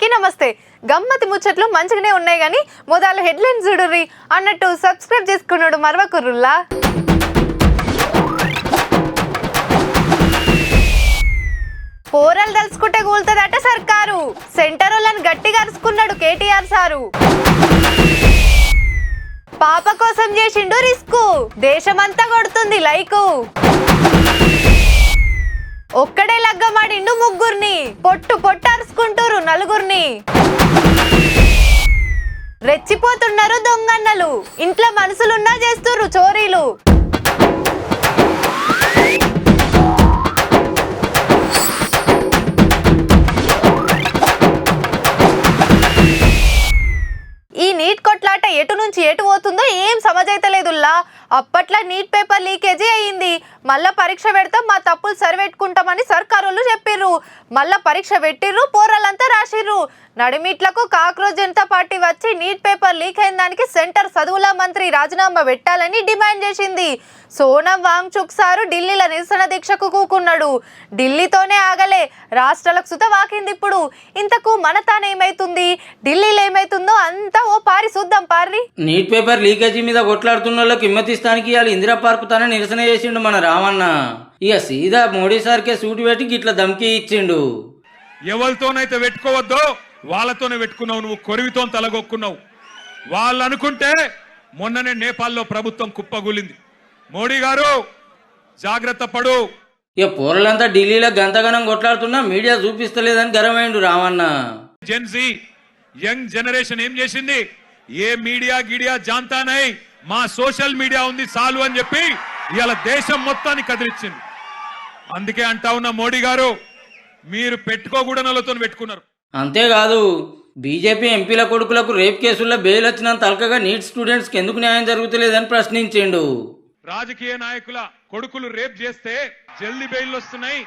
అందరికీ నమస్తే. గమ్మతి ముచ్చట్లు మంచిగానే ఉన్నాయి కానీ మొదలు హెడ్లైన్స్ చూడుర్రి అన్నట్టు సబ్స్క్రైబ్ చేసుకున్నాడు మరవకుర్రుల్లా. పోరలు దలుచుకుంటే కూలుతుందట సర్కారు. సెంటర్ వాళ్ళని గట్టిగా అరుచుకున్నాడు కేటీఆర్ సారు. పాప కోసం చేసిండు రిస్కు, దేశమంతా కొడుతుంది లైకు. ఒక్కడే లగ్గమాడిండు ముగ్గురిని, పొట్టు పొట్టు అరుచుకుంటూరు నలుగురిని. రెచ్చిపోతున్నారు దొంగన్నలు, ఇంట్లో మనసులున్నా చేస్తుర్రు చోరీలు. ఈ నీట్ కొట్లాట ఎటు నుంచి ఎటు పోతుందో ఏం సమజైతలేదుల్లా. అప్పట్లో నీట్ పేపర్ లీకేజీ అయ్యింది, మళ్ళా పరీక్ష పెడతాం, మా తప్పులు సరిపెట్టుకుంటామని సర్కారోళ్ళు చెప్పిర్రు. మళ్ళా పరీక్ష పెట్టిర్రు, పోరాలంతా రాసిర్రు. నడిమిట్లకు కాక్రోజ్ జనతా పార్టీ వచ్చి నీట్ పేపర్ లీక్ అయిన దానికి సెంటర్ చదువుల మంత్రి రాజీనామా పెట్టాలని డిమాండ్ చేసింది. సోనం వాంగ్చుక్ సారు ఢిల్లీలో నిరసన దీక్షకు కూకున్నాడు. ఢిల్లీతోనే ఆగలే, రాష్ట్రాలకు సుత వాకింది. ఇప్పుడు ఇంతకు మన తానేమైతుంది, ఢిల్లీలో ఏమైతుందో అంతా ఓ పారి చూద్దాం పారి. నీట్ పేపర్ లీకేజీ మీద కొట్లాడుతున్న వాళ్ళకి హిమ్మతిస్తానికి ఇవాళ ఇందిరా పార్కు తన నిరసన చేసిండు మన రామన్న. ఇక సీదా మోడీ సార్కే సూటి పెట్టి గిట్ల ధమ్కి ఇచ్చిండు. ఎవరితోనైతే పెట్టుకోవద్దో వాళ్ళతోనే పెట్టుకున్నావు, నువ్వు కొరివితో తలగొక్కున్నావు. వాళ్ళు అనుకుంటే మొన్ననే నేపాల్లో ప్రభుత్వం కుప్పగూలింది. మోడీ గారు జాగ్రత్త పడు. ఇక పోరలంతా ఢిల్లీలో గంతగనం కొట్లాడుతున్నా మీడియా చూపిస్తలేదని గరమైండు రామన్న. జెన్జీ యంగ్ జనరేషన్ ఏం చేసింది, ఏ మీడియా గిడియా జాంతా నై, మా సోషల్ మీడియా ఉంది చాలు అని చెప్పి ఇవాళ దేశం మొత్తాన్ని కదిలిచ్చింది. అందుకే అంటా ఉన్న మోడీ గారు, మీరు పెట్టుకోకూడనలతో పెట్టుకున్నారు. అంతేకాదు, బీజేపీ ఎంపీల కొడుకులకు రేప్ కేసుల్లో బెయిల్ వచ్చినంత అల్కగా నీట్ స్టూడెంట్స్కి ఎందుకు న్యాయం జరుగుతలేదని ప్రశ్నించిండు. రాజకీయ నాయకుల కొడుకులు రేప్ చేస్తే జల్దీ బెయిల్ వస్తున్నాయి,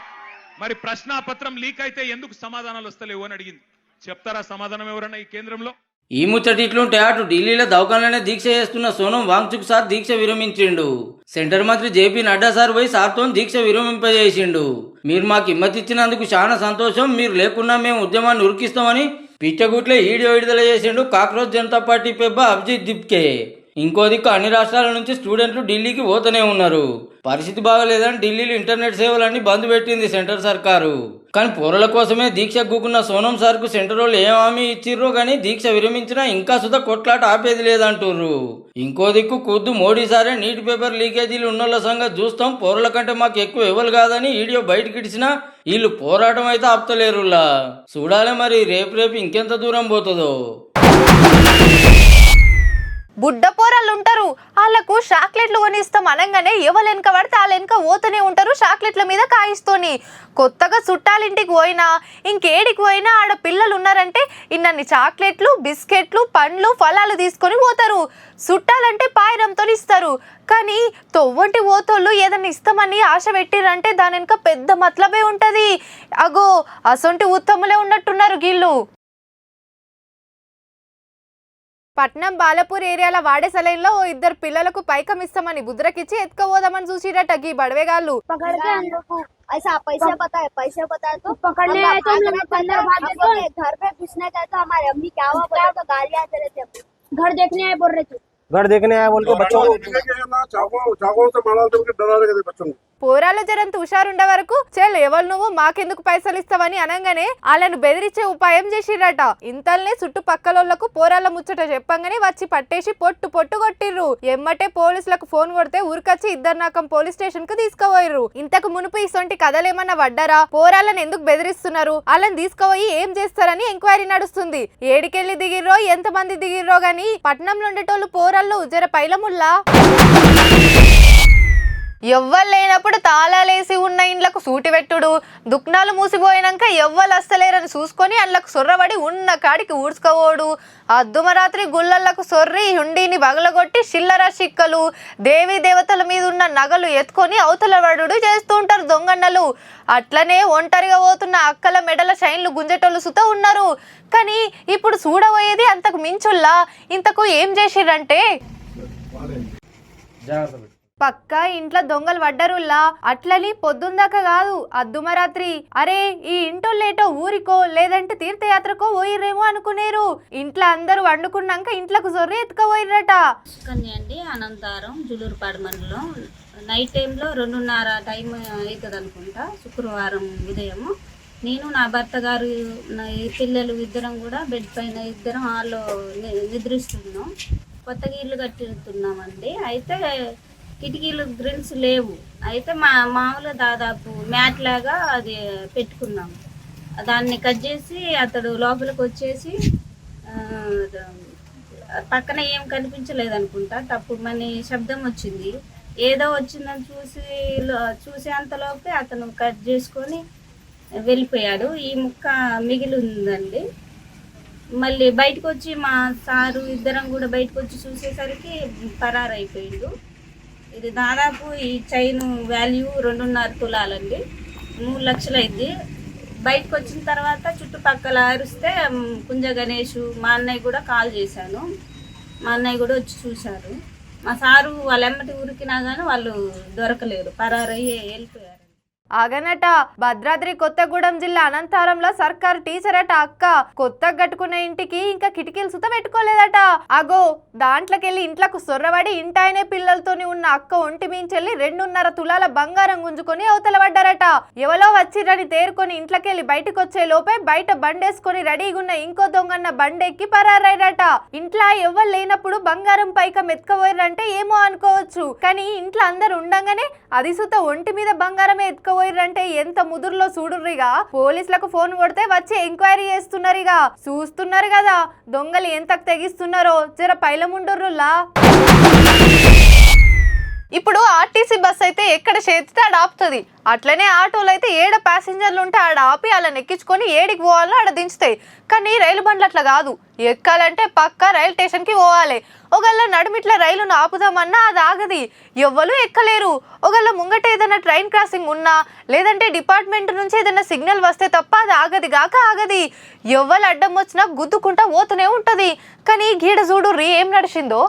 మరి ప్రశ్నాపత్రం లీక్ అయితే ఎందుకు సమాధానాలు వస్తలేవు అని అడిగింది. చెప్తారా సమాధానం ఎవరన్నా ఈ కేంద్రంలో? ఈ ముచ్చటి ఇట్లుంటే అటు ఢిల్లీలో దవాఖానలోనే దీక్ష చేస్తున్న సోనం వాంగ్చుక్ సార్ దీక్ష విరమించిండు. సెంటర్ మంత్రి జేపీ నడ్డా సార్ పోయి సార్తో దీక్ష విరమింపజేసిండు. మీరు మాకు హిమ్మతిచ్చినందుకు చాలా సంతోషం, మీరు లేకున్నా మేము ఉద్యమాన్ని ఉరికిస్తామని పిచ్చగుట్లే వీడియో విడుదల చేసిండు కాక్రోజ్ జనతా పార్టీ పెబ్బ అభిజిత్ దిప్కే. ఇంకో దిక్కు అన్ని రాష్ట్రాల నుంచి స్టూడెంట్లు ఢిల్లీకి పోతూనే ఉన్నారు. పరిస్థితి బాగలేదని ఢిల్లీలో ఇంటర్నెట్ సేవలన్నీ బంద్ పెట్టింది సెంటర్ సర్కారు. కానీ పోరల కోసమే దీక్ష కూకున్న సోనం సార్కు సెంటర్ వాళ్ళు ఏం హామీ ఇచ్చిర్రో కానీ దీక్ష విరమించినా ఇంకా సుధా కొట్లాట ఆపేది లేదంటుర్రు. ఇంకో దిక్కు ఖుద్దు మోడీ సారే నీటి పేపర్ లీకేజీలు ఉన్నోళ్ళ సంగతి చూస్తాం, పోరల కంటే మాకు ఎక్కువ ఎవరు కాదని వీడియో బయటకి ఇచ్చినా వీళ్ళు పోరాటం అయితే ఆపుతలేరులా. చూడాలి మరి రేపు ఇంకెంత దూరం పోతుందో. బుడ్డ పోరాళ్ళు ఉంటారు, వాళ్ళకు చాక్లెట్లు కొనిస్తాం అనగానే ఎవరు వెనక పడితే వాళ్ళ వెనక పోతూనే ఉంటారు చాక్లెట్ల మీద కాయిస్తోని. కొత్తగా చుట్టాలింటికి పోయినా ఇంకేడికి పోయినా ఆడ పిల్లలు ఉన్నారంటే ఇన్నన్ని చాక్లెట్లు, బిస్కెట్లు, పండ్లు, ఫలాలు తీసుకొని పోతారు. చుట్టాలంటే పాయిరంతో ఇస్తారు. కానీ తొవ్వంటి ఓతోళ్ళు ఏదన్నా ఇస్తామని ఆశ పెట్టిరంటే దాని వెనక పెద్ద మతలబే ఉంటది. అగో అసొంటి ఉత్తములే ఉన్నట్టున్నారు గీళ్ళు. పట్నం బాలపూర్ ఏరియాల వాడే సలైన్లో ఓ ఇద్దరు పిల్లలకు పైకం ఇస్తామని బుద్రకిచ్చి ఎత్తుకోపోదామని చూసిరట గీ బడవేగాళ్ళు. పోరాలు జరంత హుషారుండే వరకు చెల్ ఎవరు నువ్వు మాకెందుకు పైసలు ఇస్తావని అనగానే వాళ్ళను బెదిరించే ఉపాయం చేసిరట. ఇంతల్నే చుట్టుపక్కలకు పోరాల ముచ్చట చెప్పంగానే వచ్చి పట్టేసి పొట్టు పొట్టు కొట్టిర్రు. ఎమ్మటే పోలీసులకు ఫోన్ కొడితే ఊరికొచ్చి ఇద్దరు పోలీస్ స్టేషన్ కు తీసుకుపోయిర్రు. ఇంతకు మునుపు ఇసొంటి కథలేమన్నా పడ్డారా, పోరాలను ఎందుకు బెదిరిస్తున్నారు, వాళ్ళని తీసుకుపోయి ఏం చేస్తారని ఎంక్వైరీ నడుస్తుంది. ఏడికెళ్ళి దిగిర్రో ఎంతమంది దిగిర్రో గాని పట్నంలో ఉండేటోళ్ళు పోరాళ్ళు జర పైలముల్లా. ఎవ్వరు లేనప్పుడు తాళాలేసి ఉన్న ఇండ్లకు సూటి పెట్టుడు, దుఃఖాలు మూసిపోయినాక ఎవ్వరు వస్తలేరని చూసుకొని అందులకు సొర్రబడి ఉన్న కాడికి ఊడ్చుకోవోడు, అద్దుమరాత్రి గుళ్ళలకు సొర్రి హుండీని బగలగొట్టి చిల్లర చిక్కలు, దేవీ దేవతల మీద ఉన్న నగలు ఎత్తుకొని అవతల పడుడు చేస్తూ ఉంటారు దొంగన్నలు. అట్లనే ఒంటరిగా పోతున్న అక్కల మెడల చైన్లు గుంజేటోళ్ళు సుత ఉన్నారు. కానీ ఇప్పుడు చూడబోయేది అంతకు మించుల్లా. ఇంతకు ఏం చేసిరంటే పక్కా ఇంట్లో దొంగలు పడ్డరుల్లా. అట్లని పొద్దుందాకా కాదు, అద్దుమరాత్రి. అరే ఈ ఇంటోళ్ళేటో ఊరికో లేదంటే తీర్థయాత్రకో పోయిర్రేమో అనుకునేరు. ఇంట్లో అందరూ వండుకున్నాక ఇంట్లోకి జొర్రి ఎత్తుకపోయిర్రట. అండి అనంతరం జులూరుపాడు మండలం నైట్ టైంలో 2:30 టైం అవుతుంది అనుకుంటా, శుక్రవారం ఉదయం. నేను నా భర్త గారు నా పిల్లలు ఇద్దరం కూడా బెడ్ పైన ఇద్దరం హాల్లో నిద్రిస్తున్నాం. కొత్తగా ఇల్లు కట్టుతున్నామండి. అయితే కిటికీలు గ్రిల్స్ లేవు. అయితే మామూలుగా దాదాపు మ్యాట్ లాగా అది పెట్టుకున్నాము. దాన్ని కట్ చేసి అతడు లోపలికి వచ్చేసి పక్కన ఏం కనిపించలేదు అనుకుంటా, తప్పుమని శబ్దం వచ్చింది. ఏదో వచ్చిందని చూసేంతలోపే అతను కట్ చేసుకొని వెళ్ళిపోయాడు. ఈ ముక్క మిగిలి ఉందండి. మళ్ళీ బయటకు వచ్చి మా సారు ఇద్దరం కూడా బయటకు వచ్చి చూసేసరికి పరారైపోయిండు. ఇది దాదాపు ఈ చైన్ వాల్యూ 2.5 తులాలండి, 3 లక్షలు అయింది. బయటకు వచ్చిన తర్వాత చుట్టుపక్కల అరిస్తే కుంజ గణేష్ మా అన్నయ్య కూడా కాల్ చేశాను. మా అన్నయ్య కూడా వచ్చి చూశారు. మా సారు వాళ్ళ ఎమ్మటి ఉరికినా కానీ వాళ్ళు దొరకలేరు, పరారయ్యి వెళ్ళిపోయారు. ఆగనట భద్రాద్రి కొత్తగూడెం జిల్లా అనంతరంలో సర్కారు టీచర్ అట అక్క కొత్తగా కట్టుకున్న ఇంటికి ఇంకా కిటికీలు సుత పెట్టుకోలేదట. అగో దాంట్లోకెళ్ళి ఇంట్లోకి సొర్రబడి ఇంటాయనే పిల్లలతోని ఉన్న అక్క ఒంటి మించెల్లి 2.5 తులాల బంగారం గుంజుకొని అవతల పడ్డారట. ఎవలో వచ్చిరని తేరుకొని ఇంట్లోకెళ్ళి బయటకు వచ్చే లోపే బయట బండేసుకొని రెడీగున్న ఇంకో దొంగన్న బండెక్కి పరారైరట. ఇంట్లో ఎవ్వరు లేనప్పుడు బంగారం పైక మెత్తుకపోయారంటే ఏమో అనుకోవచ్చు, కానీ ఇంట్లో అందరు ఉండంగానే అది సుత ఒంటి మీద బంగారమే ఎత్తుకో అంటే ఎంత ముదురులో చూడుర్రిగా. పోలీసులకు ఫోన్ కొడితే వచ్చి ఎంక్వైరీ చేస్తున్నారుగా. చూస్తున్నారు కదా దొంగలు ఎంత తెగిస్తున్నారో, జర పైలముండుర్రులా. ఇప్పుడు ఆర్టీసీ బస్ అయితే ఎక్కడ చేతితే ఆడ ఆపుతుంది, అట్లనే ఆటోలు అయితే ఏడ ప్యాసింజర్లు ఉంటే ఆడ ఆపి వాళ్ళని ఎక్కించుకొని ఏడికి పోవాలో ఆడ దించుతాయి. కానీ రైలు బండ్లు అట్లా కాదు, ఎక్కాలంటే పక్కా రైలు స్టేషన్కి పోవాలి. ఒకళ్ళ నడుమిట్ల రైలును ఆపుదామన్నా అది ఆగది, ఎవ్వరూ ఎక్కలేరు. ఒకళ్ళ ముంగట ఏదైనా ట్రైన్ క్రాసింగ్ ఉన్నా లేదంటే డిపార్ట్మెంట్ నుంచి ఏదైనా సిగ్నల్ వస్తే తప్ప అది ఆగది గాక ఆగది. ఎవ్వరు అడ్డం వచ్చినా గుద్దుకుంటా పోతూనే ఉంటది. కానీ గీడ చూడుర్రి ఏం నడిచిందో.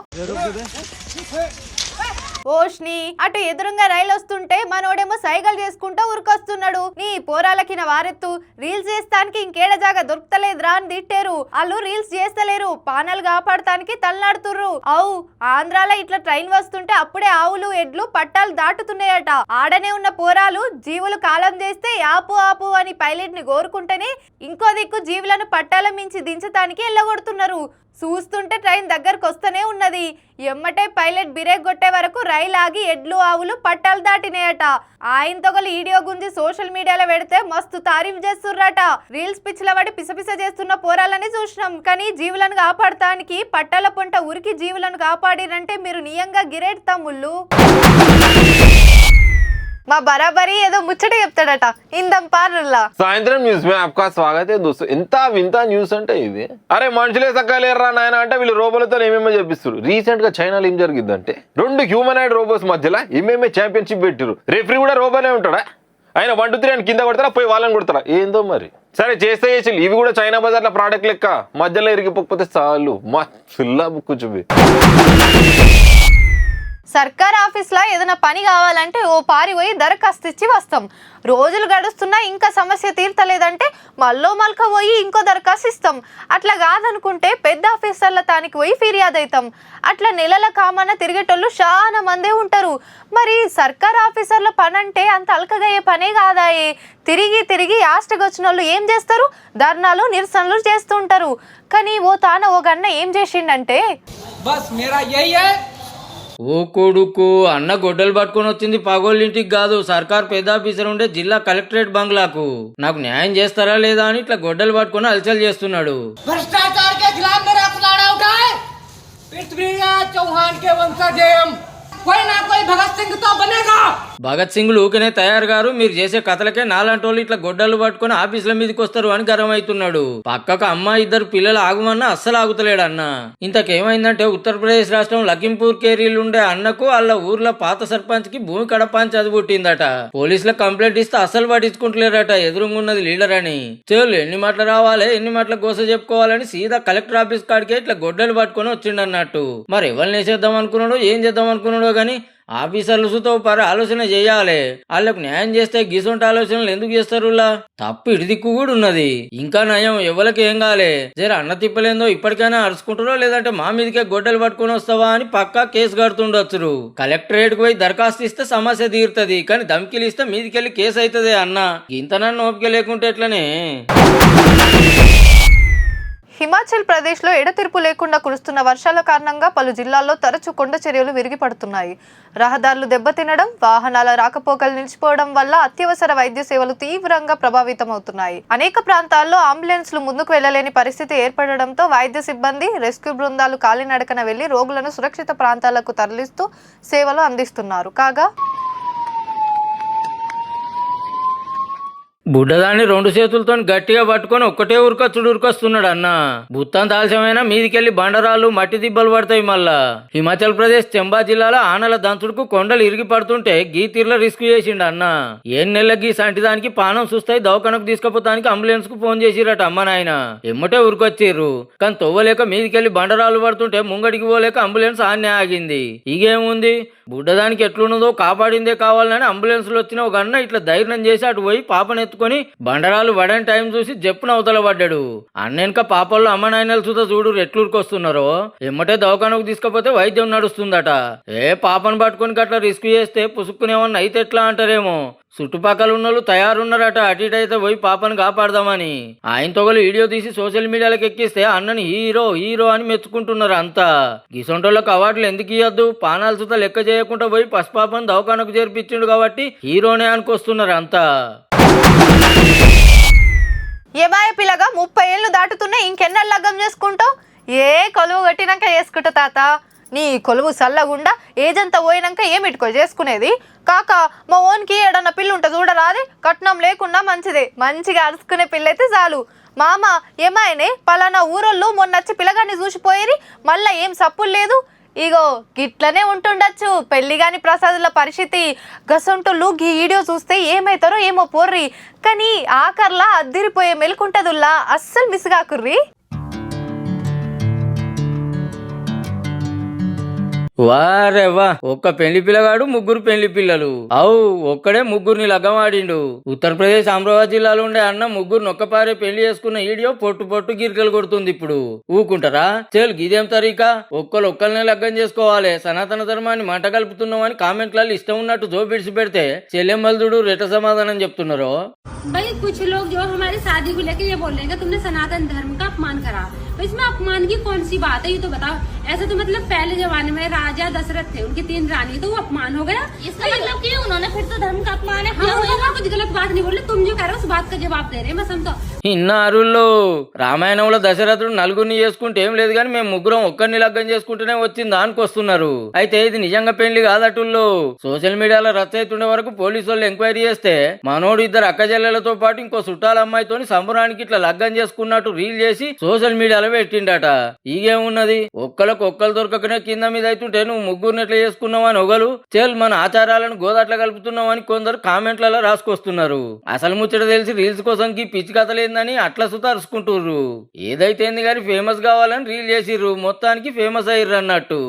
ఓష్ని అటు ఎదురుగా రైలు వస్తుంటే మనోడేమో సైకిల్ చేసుకుంటూ ఉరికొస్తున్నాడు. నీ పోరాలకిన వారెత్తు రీల్స్ చేస్తానికి ఇంకేడ జాగా దొరుకుతలేదురా అని తిట్టారు. వాళ్ళు రీల్స్ చేస్తలేరు, పానాలు కాపాడటానికి తలనాడుతుర్రు. అవు ఆంధ్రాలో ఇట్లా ట్రైన్ వస్తుంటే అప్పుడే ఆవులు ఎడ్లు పట్టాలు దాటుతున్నాయట. ఆడనే ఉన్న పోరాలు జీవులు కాలం చేస్తే ఆపు ఆపు అని పైలట్ ని కోరుకుంటేనే ఇంకో దిక్కు జీవులను పట్టాల మించి దించడానికి ఎల్లగొడుతున్నారు. చూస్తుంటే ట్రైన్ దగ్గరకు వస్తూనే ఉన్నది. ఎమ్మటే పైలట్ బిరేక్ కొట్టే వరకు రైలు ఆగి ఎడ్లు ఆవులు పట్టాలు దాటినాయట. ఆయన తొగలు వీడియో గురించి సోషల్ మీడియాలో పెడితే మస్తు తారీఫ్ చేస్తుర్రట. రీల్స్ పిచ్చిల పడి పిసపిస చేస్తున్న పోరాలని చూసినాం, కానీ జీవులను కాపాడటానికి పట్టాల పొంట ఉరికి జీవులను కాపాడిరంటే మీరు నియంగా గిరేట్ తమ్ముళ్ళు. మా బరాబరి ఏదో ముచ్చట చెప్తాడట, ఇందం పార్లా. సాయంత్రం న్యూస్ మే ఆప్కా స్వాగత్ దోస్తు. ఎంత వింత న్యూస్ అంటే ఇది. అరే మనుషులే సక్కలేరా నాయన అంటే వీళ్ళు రోబోలతో ఏమేమో చెప్పిస్తారు. రీసెంట్ గా చైనాలో ఏం జరిగిందంటే 2 హ్యూమనాయిడ్ రోబోస్ మధ్యలో ఏమేమే ఛాంపియన్షిప్ పెట్టారు. రెఫరీ కూడా రోబోనే ఉంటాడా? ఆయన 1, 2, 3 అని కింద కొడతారా, పోయి వాళ్ళని కొడతారా, ఏందో మరి. సరే చేస్తే చేసి ఇవి కూడా చైనా బజార్ల ప్రోడక్ట్ లెక్క మధ్యలో ఇరిగిపోకపోతే చాలు మా ఫుల్లా బుక్కు చూపి. సర్కార్ ఆఫీస్లో ఏదైనా పని కావాలంటే ఓ పారి పోయి దరఖాస్తు ఇచ్చి వస్తాం. రోజులు గడుస్తున్నా ఇంకా సమస్య తీర్తలేదంటే మల్క పోయి ఇంకో దరఖాస్తు ఇస్తాం. అట్లా కాదనుకుంటే పెద్ద ఆఫీసర్ల తానికి పోయి ఫిర్యాదు అవుతాం. అట్లా నెలల కామన్న తిరిగేటోళ్ళు చాలా మందే ఉంటారు. మరి సర్కార్ ఆఫీసర్ల పని అంటే అంత అల్కగయ్యే పనే కాదాయే. తిరిగి తిరిగి యాస్టకి వచ్చిన వాళ్ళు ఏం చేస్తారు, ధర్నాలు నిరసనలు చేస్తూ ఉంటారు. కానీ ఓ గన్న ఏం చేసిండంటే ఓ కొడుకు అన్న గొడ్డలు పట్టుకొని వచ్చింది పగోళ్ళింటికి కాదు, సర్కార్ పెద్ద ఆఫీసర్ ఉండే జిల్లా కలెక్టరేట్ బంగ్లాకు. నాకు న్యాయం చేస్తారా లేదా అని ఇట్లా గొడ్డలు పట్టుకొని అలచల్ చేస్తున్నాడు. భగత్ సింగ్ ఊకనే తయారు గారు, మీరు చేసే కథలకే నాలాంటి వాళ్ళు ఇట్లా గొడ్డలు పట్టుకుని ఆఫీసుల మీదకి వస్తారు అని గర్వమవుతున్నాడు. పక్కకు అమ్మ 2 పిల్లలు ఆగుమన్నా అస్సలు ఆగుతలేడు అన్న. ఇంతకేమైందంటే ఉత్తరప్రదేశ్ రాష్ట్రం లఖింపూర్ కేరీలు ఉండే అన్నకు వాళ్ళ ఊర్లో పాత సర్పంచ్ కి భూమి కడపాంచి చదువుట్టిందట. పోలీసులకు కంప్లైంట్ ఇస్తే అస్సలు పట్టించుకుంటలేరట, ఎదురుగున్నది లీడర్ అని. చెవులు ఎన్ని మాటలు రావాలి, ఎన్ని మాటల గోస చెప్పుకోవాలని సీదా కలెక్టర్ ఆఫీస్ కాడికే ఇట్లా గొడ్డలు పట్టుకొని వచ్చిండు అన్నట్టు. మరి ఎవరిని వేసేద్దాం అనుకున్నాడో ఏం చేద్దాం అనుకున్నాడో గానీ ఆఫీసర్లు సుతో పరి ఆలోచన చేయాలి. వాళ్ళకు న్యాయం చేస్తే గిసొంటి ఆలోచనలు ఎందుకు చేస్తారు? తప్పు ఇటు దిక్కు కూడా ఉన్నది. ఇంకా నయం ఎవరికి ఏం కాలే, జర అన్న తిప్పలేందో ఇప్పటికైనా అరుచుకుంటారో లేదంటే మా మీదకే గొడ్డలు పట్టుకుని వస్తావా అని పక్కా కేసు కడుతుండొచ్చు. కలెక్టరేట్ కు పోయి దరఖాస్తు ఇస్తే సమస్య తీరుతుంది, కానీ ధమ్కిలు ఇస్తే మీదికెళ్ళి కేసు అవుతుంది అన్న. ఇంతనన్ను ఓపిక లేకుంటే ఎట్లనే. హిమాచల్ ప్రదేశ్లో ఎడతెరిపి లేకుండా కురుస్తున్న వర్షాల కారణంగా పలు జిల్లాల్లో తరచూ కొండ చర్యలు విరిగిపడుతున్నాయి. రహదారులు దెబ్బతినడం, వాహనాల రాకపోకలు నిలిచిపోవడం వల్ల అత్యవసర వైద్య సేవలు తీవ్రంగా ప్రభావితమవుతున్నాయి. అనేక ప్రాంతాల్లో అంబులెన్స్లు ముందుకు వెళ్లలేని పరిస్థితి ఏర్పడడంతో వైద్య సిబ్బంది, రెస్క్యూ బృందాలు కాలినడకన వెళ్లి రోగులను సురక్షిత ప్రాంతాలకు తరలిస్తూ సేవలు అందిస్తున్నారు. కాగా బుడ్డదాన్ని 2 చేతులతో గట్టిగా పట్టుకొని ఒక్కటే ఉరికొస్తున్నాడు అన్న. బుత్తం తాల్సమైనా మీదికెళ్లి బండరాళ్ళు మట్టి దిబ్బలు పడతాయి. మళ్ళా హిమాచల్ ప్రదేశ్ చంబా జిల్లాలో ఆనల దంచుడుకు కొండలు ఇరిగి పడుతుంటే గీ తీర్ల రిస్క్ చేసిండు అన్న. 7 నెలల గీ సంటిదానికి పానం చూస్తాయి దవాఖానకు తీసుకుపోతానికి అంబులెన్స్ కు ఫోన్ చేసిరట అమ్మ నాయన. ఎమ్మటే ఉరికొచ్చిర్రు, కానీ తవ్వలేక మీదికెళ్లి బండరాళ్ళు పడుతుంటే ముంగడికి పోలేక అంబులెన్స్ ఆన్నే ఆగింది. ఇగేముంది, బుడ్డదానికి ఎట్లున్నదో కాపాడిందే కావాలని అంబులెన్స్ లో వచ్చిన ఒక అన్న ఇట్లా ధైర్యం చేసి అటు పోయి పాపనెత్తుకొని బండరాలు పడని టైం చూసి జప్పున అవతల పడ్డాడు. అన్నెనక పాపల్లో అమ్మ నాయనలు చూత చూడు ఎట్లూరుకొస్తున్నారో. ఎమ్మటే దవాఖానకు తీసుకపోతే వైద్యం నడుస్తుందట. పాపను పట్టుకుని గట్లా రిస్క్ చేస్తే పుసుక్కునేమన్నా అయితే ఎట్లా అంటారేమో. చుట్టుపక్కల ఉన్నోళ్ళు తయారున్నారట అటు ఇటు అయితే పోయి పాపను కాపాడదామని. ఆయన తొగలు వీడియో తీసి సోషల్ మీడియాలకు ఎక్కిస్తే అన్నని హీరో హీరో అని మెచ్చుకుంటున్నారు అంతా. గిసొంటోళ్ళకు అవార్డులు ఎందుకు ఇవ్వద్దు, పానాలు సుత లెక్క చేయకుండా పోయి పసిపాపను దవాఖానకు చేర్పించిండు కాబట్టి హీరోనే అనుకొస్తున్నారు అంతా. ఏమాయ పిల్లగా 30 ఏళ్ళు దాటుతున్నా ఇంకెన్నెళ్ళు లగ్గం చేసుకుంటావు? కొలువు కట్టినాక చేసుకుంటా తాత. నీ కొలువు సల్లగుండా ఏజంతా పోయినాక ఏమిటికో చేసుకునేది. కాక మా ఓన్కి ఏడన్న పిల్లి ఉంటే చూడరాది, కట్నం లేకుండా మంచిదే, మంచిగా అరుచుకునే పిల్లైతే చాలు. మామ ఏమాయనే పలానా ఊరోళ్ళు మొన్నొచ్చి పిల్లగాన్ని చూసిపోయేరి, మళ్ళా ఏం సప్పులు లేదు. ఇగో గిట్లనే ఉంటుండొచ్చు పెళ్లిగాని ప్రసాదుల పరిస్థితి. గసంటోళ్ళు గీ వీడియో చూస్తే ఏమైతారో ఏమో పోర్రి, కానీ ఆఖర్లా అద్దిరిపోయే మెలుకుంటదుల్లా, అస్సలు మిస్ కాకుర్రి. వారే వా, ఒక్క పెళ్లి పిల్లగాడు 3 పెళ్లి పిల్లలు. ఒక్కడే 3 లగ్గమాడిండు. ఉత్తరప్రదేశ్ అమరావతి జిల్లాలో ఉండే అన్న 3 ఒక్కపారే పెళ్లి చేసుకున్న వీడియో పొట్టు గిరికలు కొడుతుంది. ఇప్పుడు ఊకుంటారా? చెల్ గిదేం తరీకా, ఒక్కళ్ళనే లగ్గం చేసుకోవాలి, సనాతన ధర్మాన్ని మంట కలుపుతున్నామని కామెంట్లలో ఇష్టం ఉన్నట్టు జోబిడిసి పెడితే చెల్లెమ్మల్దుడు రెట సమాధానం చెప్తున్నారు. भाई कुछ लोग जो हमारी शादी को लेके ये बोल रहे हैं कि तुमने सनातन धर्म का अपमान करा, तो इसमें अपमान की कौन सी बात है? ये तो बताओ। ऐसा तो मतलब पहले जमाने में राजा दशरथ थे, उनकी 3 रानी, तो वो अपमान हो गया। इसका मतलब कि उन्होंने फिर तो धर्म का अपमान है। हाँ, कुछ गलत बात नहीं बोल रहे, तुम जो कह रहे हो उस बात का जवाब दे रहे हैं बस हम तो। ఇన్నారుల్లో రామాయణంలో దశరథుడు 4 చేసుకుంటే ఏం లేదు కానీ మేము 3 ఒక్కరిని లగ్గం చేసుకుంటూనే వచ్చింది దానికి వస్తున్నారు. అయితే ఇది నిజంగా పెళ్లి కాదటుల్లో. సోషల్ మీడియాలో రచ్చ అవుతుండే వరకు పోలీసు వాళ్ళు ఎంక్వైరీ చేస్తే మనోడు 2 అక్క చెల్లెలతో పాటు ఇంకో చుట్టాల అమ్మాయితోని సంబరానికి ఇట్లా లగ్గం చేసుకున్నట్టు రీల్ చేసి సోషల్ మీడియాలో పెట్టిండట. ఈగేమున్నది, ఒక్కరు దొరకకనే కింద మీద అవుతుంటే నువ్వు 3 ఎట్లా చేసుకున్నావు అని ఒకరు, చెల్ మన ఆచారాలను గోదాట్లా కలుపుతున్నావు అని కొందరు కామెంట్లలో రాసుకొస్తున్నారు. అసలు ముచ్చట తెలిసి రీల్స్ కోసం పిచ్చి కథలేదు అని అట్లా సుతారుచుకుంటుర్రు. ఏదైతే గాని ఫేమస్ కావాలని రీల్ చేసిర్రు, మొత్తానికి ఫేమస్ అయ్యిర్రు అన్నట్టు.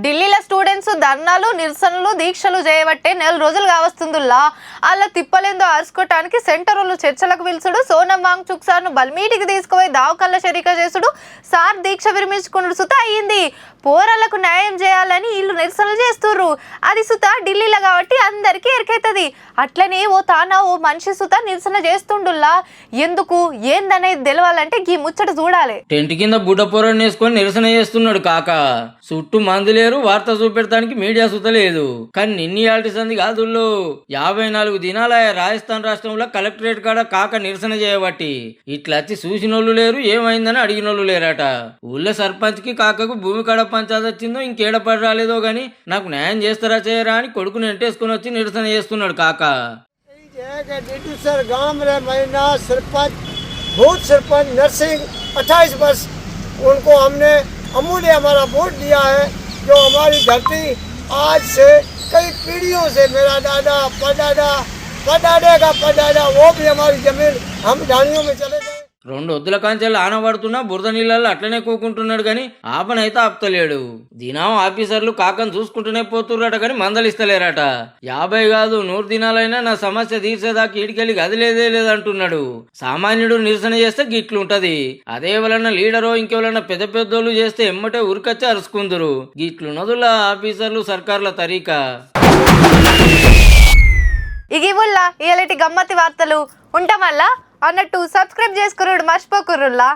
ఢిల్లీలో స్టూడెంట్స్ ధర్నాలు, నిరసనలు, దీక్షలు చేయబట్టే 4 రోజులు కావస్తుందిలా. అలా తిప్పలేందో అరుచుకోవటానికి సెంటర్ వాళ్ళు చర్చలకు పిలుచుడు, సోనం వాంగ్చుక్ సార్ను బల్మీటికి తీసుకుపోయి దావకల్ల షరీకా చేసుడు, సార్ దీక్ష విరమించుకున్నాడు సుత అయ్యింది. పోరాళ్లకు న్యాయం చేయాలని వీళ్ళు నిరసనలు చేస్తుర్రు. అది సుత ఢిల్లీలో కాబట్టి అందరికీ ఎరికైతుంది. అట్లనే ఓ మనిషి సుత నిరసన చేస్తుండుల్లా. ఎందుకు ఏందనేది తెలవాలంటే ఈ ముచ్చట చూడాలి. టెంట్ కింద బుడ్డ పొరని వేసుకొని నిరసన చేస్తున్నాడు కాక. చుట్టూ మంది లేరు, వార్త చూపెడతానికి మీడియా సుతలేదు. కానీ నిన్నయాల్టి సంది కాదుల్లో 54 దినాల రాజస్థాన్ రాష్ట్రంలో కలెక్టరేట్ కాడ కాక నిరసన చేయబట్టి ఇట్లా వచ్చి చూసినోళ్ళు లేరు, ఏమైందని అడిగినోళ్ళు లేరట. ఊళ్ళో సర్పంచ్ కి కాకకు భూమి కాడ పంచాయతీ వచ్చిందో ఇంకేడపడి రాలేదో గాని నాకు న్యాయం చేస్తారా చేయరా అని కొడుకుని ఎంటేసుకుని వచ్చి నిరసన చేస్తున్నాడు కాక. नर्सिंग 28 वर्ष उनको हमने अमूल्य हमारा वोट दिया है, जो हमारी धरती आज से कई पीढ़ियों से मेरा दादा परदादा परदादे का परदादा वो भी हमारी जमीन हम झाड़ियों में चले गए। 2 వద్దుల కాంచెలు ఆనబడుతున్నా బురద నీళ్ళల్లో అట్లనే కూకుంటున్నాడు కానీ ఆపనైతే ఆపుతలేడు. దినం ఆఫీసర్లు కాకని చూసుకుంటూనే పోతుర్రట కానీ మందలిస్తలేరట. 50 కాదు 100 దినాలైనా నా సమస్య తీర్చేదాకా ఈడికెళ్ళి గదిలేదే లేదంటున్నాడు. సామాన్యుడు నిరసన చేస్తే గిట్లుంటది. అదే ఎవరన్నా లీడరో ఇంకెవరన్నా పెద్ద పెద్దోళ్ళు చేస్తే ఎమ్మటే ఉరికొచ్చి అరుచుకుందరు. గిట్లున్నదులా ఆఫీసర్లు సర్కార్ల తరీకా. ఇగివుల్లా ఇయాలటి గమ్మతి వార్తలు ఉంటాం వల్ల అన్నట్టు సబ్స్క్రైబ్ చేసుకురుడు మర్చిపోకుర్రుల్లా.